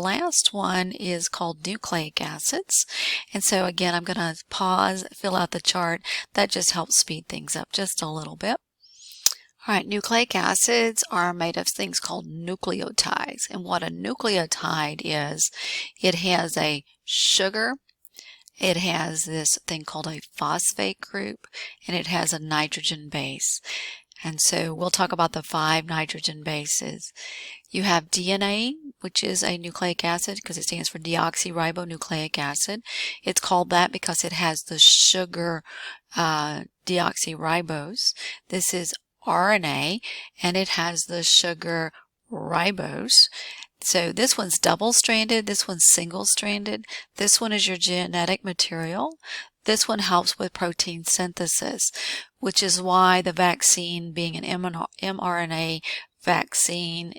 Last one is called nucleic acids. And so again, I'm going to pause, fill out the chart. That just helps speed things up just a little bit. All right, nucleic acids are made of things called nucleotides. And what a nucleotide is, it has a sugar, it has this thing called a phosphate group, and it has a nitrogen base. And so we'll talk about the 5 nitrogen bases. You have DNA, which is a nucleic acid because it stands for deoxyribonucleic acid. It's called that because it has the sugar deoxyribose. This is RNA, and it has the sugar ribose. So this one's double-stranded, this one's single-stranded. This one is your genetic material. This one helps with protein synthesis, which is why the vaccine, being an mRNA vaccine,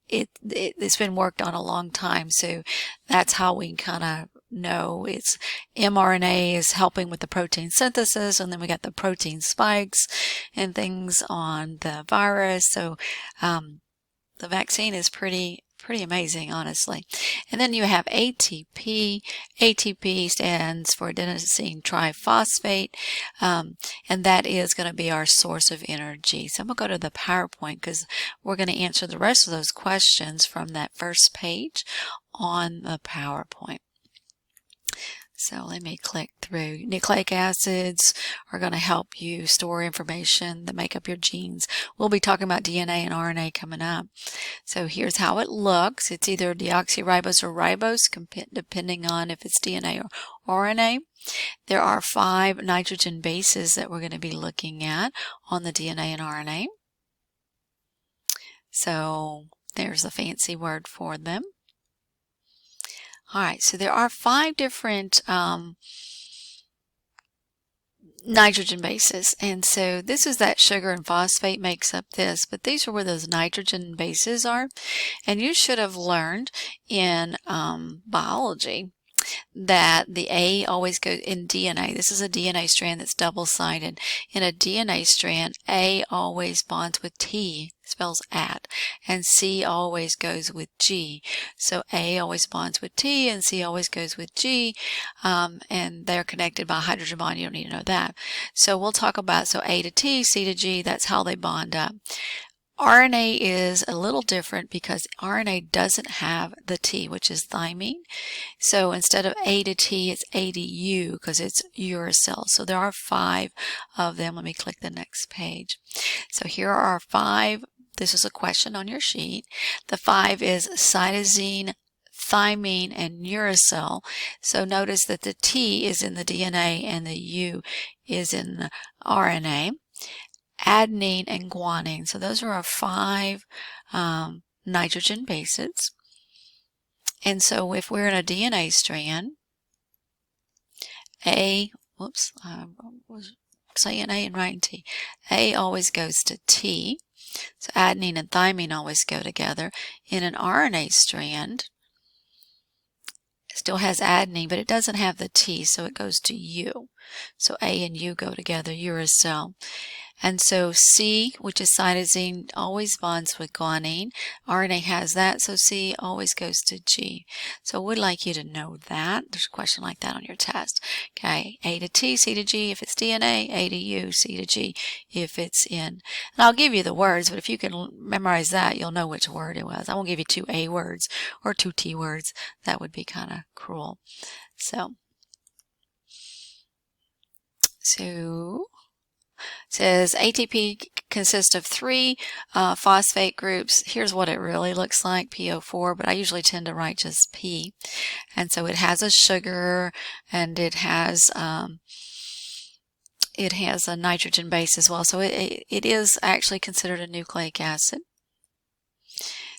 it's been worked on a long time. So that's how we kind of know it's mRNA is helping with the protein synthesis, and then we got the protein spikes and things on the virus. So the vaccine is pretty amazing, honestly. And then you have ATP. ATP stands for adenosine triphosphate, and that is going to be our source of energy. So I'm going to go to the PowerPoint because we're going to answer the rest of those questions from that first page on the PowerPoint. So let me click through. Nucleic acids are going to help you store information that make up your genes. We'll be talking about DNA and RNA coming up. So here's how it looks. It's either deoxyribose or ribose, depending on if it's DNA or RNA. There are 5 nitrogen bases that we're going to be looking at on the DNA and RNA. So there's a fancy word for them. All right, so there are 5 different nitrogen bases, and so this is that sugar and phosphate makes up this, but these are where those nitrogen bases are. And you should have learned in biology that the A always goes in DNA. This is a DNA strand that's double-sided. In a DNA strand, A always bonds with T, spells at, and C always goes with G. So A always bonds with T and C always goes with G, and they're connected by a hydrogen bond. You don't need to know that. So we'll talk about, so A to T, C to G, that's how they bond up. RNA is a little different because RNA doesn't have the T, which is thymine. So instead of A to T, it's A to U because it's uracil. So there are 5 of them. Let me click the next page. So here are our 5. This is a question on your sheet. The 5 is cytosine, thymine, and uracil. So notice that the T is in the DNA and the U is in the RNA. Adenine and guanine. So those are our 5 nitrogen bases. And so if we're in a DNA strand, A, whoops, I was saying A and writing T. A always goes to T. So adenine and thymine always go together. In an RNA strand, it still has adenine, but it doesn't have the T, so it goes to U. So A and U go together, uracil. And so C, which is cytosine, always bonds with guanine. RNA has that, so C always goes to G. So we'd like you to know that. There's a question like that on your test. Okay, A to T, C to G if it's DNA, A to U, C to G if it's in. And I'll give you the words, but if you can memorize that, you'll know which word it was. I won't give you 2 A words or 2 T words. That would be kind of cruel. So says ATP consists of 3 phosphate groups. Here's what it really looks like, PO4, but I usually tend to write just P. And so it has a sugar, and it has a nitrogen base as well. So it is actually considered a nucleic acid.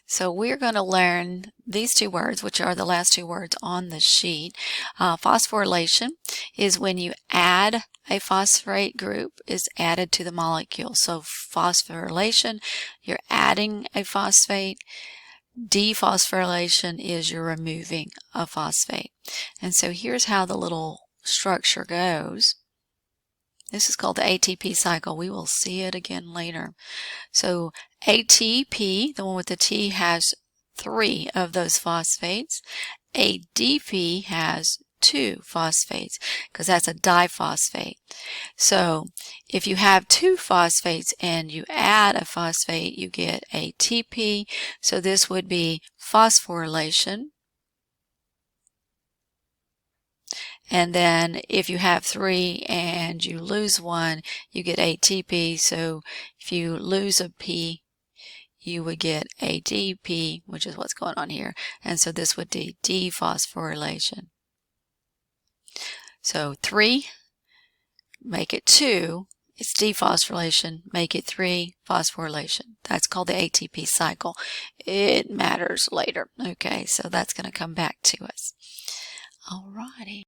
So we're going to learn these 2 words, which are the last 2 words on the sheet. Phosphorylation is when you add a phosphate group is added to the molecule. So phosphorylation, you're adding a phosphate. Dephosphorylation is you're removing a phosphate. And so here's how the little structure goes. This is called the ATP cycle. We will see it again later. So ATP, the one with the T, has 3 of those phosphates. ADP has 2 phosphates because that's a diphosphate. So if you have 2 phosphates and you add a phosphate, you get ATP. So this would be phosphorylation. And then if you have 3 and you lose 1, you get ATP. So if you lose a P, you would get ADP, which is what's going on here. And so this would be dephosphorylation. So 3, make it 2, it's dephosphorylation, make it 3, phosphorylation. That's called the ATP cycle. It matters later. Okay, so that's going to come back to us. Alrighty.